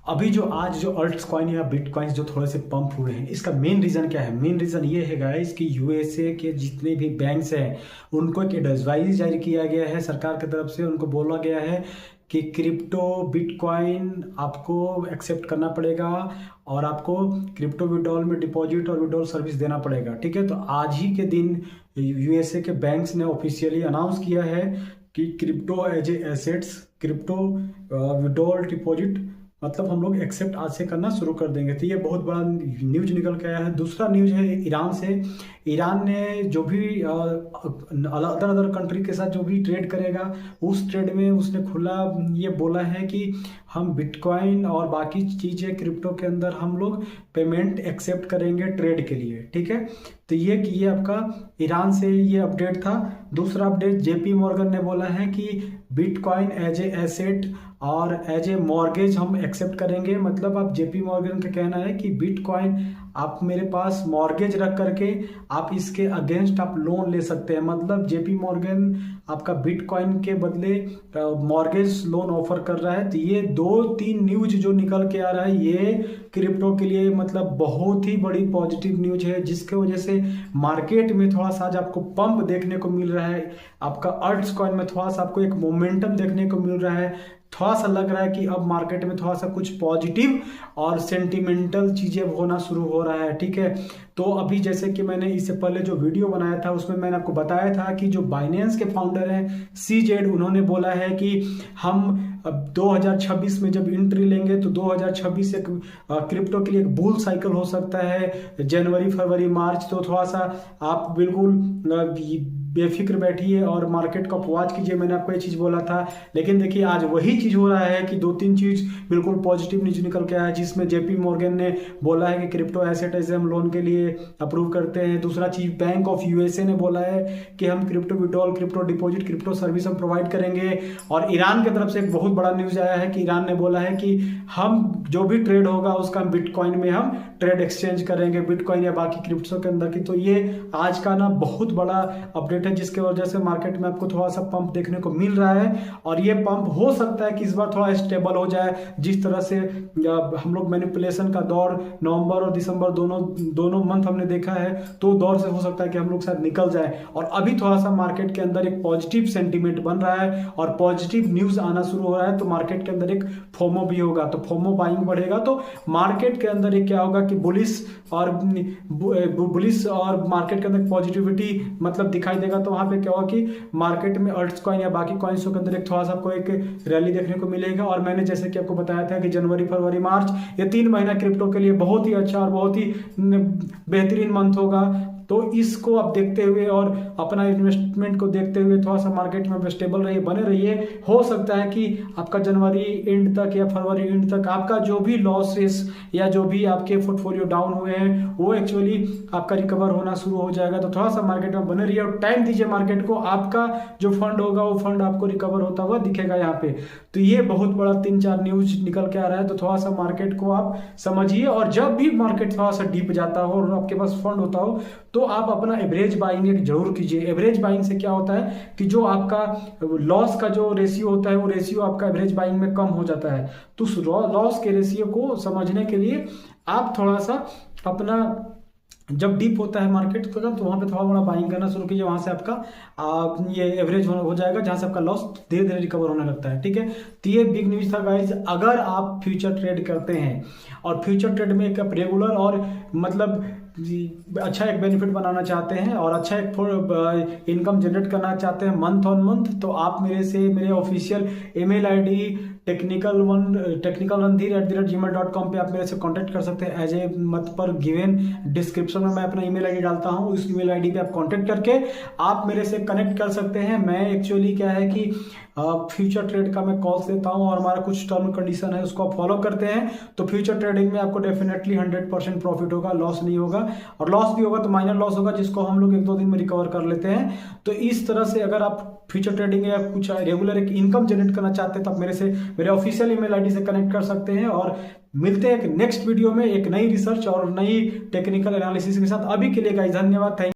अभी जो आज जो अल्ट्स कॉइन या बिटकॉइंस जो थोड़े से पंप हुए हैं, इसका मेन रीज़न क्या है? मेन रीज़न ये है गाइस कि यूएसए के जितने भी बैंक्स हैं उनको एक एडवाइस जारी किया गया है सरकार की तरफ से। उनको बोला गया है कि क्रिप्टो बिटकॉइन आपको एक्सेप्ट करना पड़ेगा और आपको क्रिप्टो विड्रॉल में डिपॉजिट और विड्रॉल सर्विस देना पड़ेगा। ठीक है, तो आज ही के दिन यूएसए के बैंक्स ने ऑफिशियली अनाउंस किया है कि crypto as a assets, crypto withdrawal deposit मतलब हम लोग एक्सेप्ट आज से करना शुरू कर देंगे। तो ये बहुत बड़ा न्यूज निकल के आया है। दूसरा न्यूज है ईरान से। ईरान ने जो भी अदर कंट्री के साथ जो भी ट्रेड करेगा उस ट्रेड में उसने खुला ये बोला है कि हम बिटकॉइन और बाकी चीज़ें क्रिप्टो के अंदर हम लोग पेमेंट एक्सेप्ट करेंगे ट्रेड के लिए। ठीक है, तो ये आपका ईरान से ये अपडेट था। दूसरा अपडेट जेपी मॉर्गन ने बोला है कि बिटकॉइन एज ए एसेट और एज ए मॉर्गेज हम एक्सेप्ट करेंगे। मतलब आप जेपी मॉर्गन का कहना है कि बिटकॉइन आप मेरे पास मॉर्गेज रख करके आप इसके अगेंस्ट आप लोन ले सकते हैं। मतलब जेपी मॉर्गन आपका बिटकॉइन के बदले मॉर्गेज लोन ऑफर कर रहा है। तो ये 2-3 न्यूज जो निकल के आ रहा है ये क्रिप्टो के लिए मतलब बहुत ही बड़ी पॉजिटिव न्यूज है, जिसके वजह से मार्केट में थोड़ा सा आज आपको पंप देखने को मिल रहा है। आपका अल्ट्स कॉइन में थोड़ा सा आपको एक मोमेंटम देखने को मिल रहा है। थोड़ा सा लग रहा है कि अब मार्केट में थोड़ा सा कुछ पॉजिटिव और सेंटिमेंटल चीजें होना शुरू हो रहा है। ठीक है, तो अभी जैसे कि मैंने इससे पहले जो वीडियो बनाया था उसमें मैंने आपको बताया था कि जो बाइनेंस के फाउंडर हैं सीजेड, उन्होंने बोला है कि हम अब 2026 में जब एंट्री लेंगे तो 2026 एक क्रिप्टो के लिए एक बुल साइकिल हो सकता है, जनवरी फरवरी मार्च। तो थोड़ा सा आप बिल्कुल बेफिक्र बैठिए और मार्केट को वॉच कीजिए। मैंने आपको ये चीज़ बोला था, लेकिन देखिए आज वही चीज़ हो रहा है कि 2-3 चीज़ बिल्कुल पॉजिटिव न्यूज निकल के आया है, जिसमें जेपी मॉर्गन ने बोला है कि क्रिप्टो एसेट एज हम लोन के लिए अप्रूव करते हैं। दूसरा चीज बैंक ऑफ यूएसए ने बोला है कि हम crypto withdrawal, crypto deposit, crypto service हम प्रोवाइड करेंगे। और ईरान की तरफ से एक बहुत बड़ा न्यूज आया है कि ईरान ने बोला है कि हम जो भी ट्रेड होगा उसका बिटकॉइन में हम ट्रेड एक्सचेंज करेंगे, बिटकॉइन या बाकी क्रिप्टो के अंदर की। तो ये आज का ना बहुत बड़ा अपडेट है, जिसके वजह से मार्केट में आपको थोड़ा सा पंप देखने को मिल रहा है। और ये पंप हो सकता है कि इस बार थोड़ा स्टेबल हो जाए। जिस तरह से हम लोग मैनिपुलेशन का दौर नवंबर और दिसंबर दोनों मंथ हमने देखा है, तो दौर से हो सकता है कि हम लोग शायद निकल जाए। और अभी थोड़ा सा मार्केट के अंदर एक पॉजिटिव सेंटीमेंट बन रहा है और पॉजिटिव न्यूज आना शुरू हो रहा है। तो मार्केट के अंदर एक फोमो भी होगा, तो फोमो बाइंग बढ़ेगा। तो मार्केट के अंदर एक क्या होगा कि बुलिश और मार्केट के अंदर पॉजिटिविटी मतलब दिखाई देगा। तो वहां पे क्या होगा कि मार्केट में अल्ट्स कॉइन या बाकी कॉइन्स के अंदर एक थोड़ा सा आपको एक रैली देखने को मिलेगा। और मैंने जैसे कि आपको बताया था कि जनवरी फरवरी मार्च ये 3 महीना क्रिप्टो के लिए बहुत ही अच्छा और बहुत ही बेहतरीन मंथ होगा। तो इसको आप देखते हुए और अपना इन्वेस्टमेंट को देखते हुए थोड़ा सा मार्केट में स्टेबल रहिए, बने रहिए। हो सकता है कि आपका जनवरी एंड तक या फरवरी एंड तक आपका जो भी लॉसेस या जो भी आपके पोर्टफोलियो डाउन हुए हैं वो एक्चुअली आपका रिकवर होना शुरू हो जाएगा। तो थोड़ा सा मार्केट में बने रहिए और टाइम दीजिए मार्केट को। आपका जो फंड होगा वो फंड आपको रिकवर होता हुआ दिखेगा यहाँ पे। तो ये बहुत बड़ा 3-4 न्यूज निकल के आ रहा है। तो थोड़ा सा मार्केट को आप समझिए और जब भी मार्केट थोड़ा सा डीप जाता हो और आपके पास फंड होता हो तो आप अपना एवरेज बाइंग जरूर कीजिए। एवरेज बाइंग से क्या होता है कि जो आपका लॉस का जो रेशियो होता है वो रेशियो आपका एवरेज बाइंग में कम हो जाता है। तो उस लॉस के रेशियो को समझने के लिए आप थोड़ा सा अपना जब डीप होता है मार्केट तो वहां पे थोड़ा बड़ा बाइंग करना शुरू कीजिए। वहां से आपका ये एवरेज हो जाएगा, जहां से आपका लॉस धीरे धीरे रिकवर होने लगता है। ठीक है, तो ये बिग न्यूज था गाइज। अगर आप फ्यूचर ट्रेड करते हैं और फ्यूचर ट्रेड में एक रेगुलर और मतलब अच्छा एक बेनिफिट बनाना चाहते हैं और अच्छा एक इनकम जनरेट करना चाहते हैं मंथ ऑन मंथ, तो आप मेरे ऑफिशियल ईमेल आईडी technicalrandhir@gmail.com पे आप मेरे से कांटेक्ट कर सकते हैं। एज ए मत पर गिवन डिस्क्रिप्शन में मैं अपना ईमेल आईडी डालता हूं, उस ईमेल आईडी पे आप कांटेक्ट करके आप मेरे से कनेक्ट कर सकते हैं। मैं एक्चुअली क्या है कि फ्यूचर ट्रेड का मैं कॉल्स देता हूं और हमारा कुछ टर्म कंडीशन है उसको आप फॉलो करते हैं तो फ्यूचर ट्रेडिंग में आपको डेफिनेटली 100% प्रॉफिट होगा, लॉस नहीं होगा। और लॉस भी होगा तो माइनर लॉस होगा, जिसको हम लोग 1-2 दिन में रिकवर कर लेते हैं। तो इस तरह से अगर आप फ्यूचर ट्रेडिंग या कुछ रेगुलर एक इनकम जनरेट करना चाहते हैं तो आप मेरे ऑफिशियल ईमेल आईडी से कनेक्ट कर सकते हैं। और मिलते हैं एक नेक्स्ट वीडियो में एक नई रिसर्च और नई टेक्निकल एनालिसिस के साथ। अभी के लिए गाइस धन्यवाद। थैंक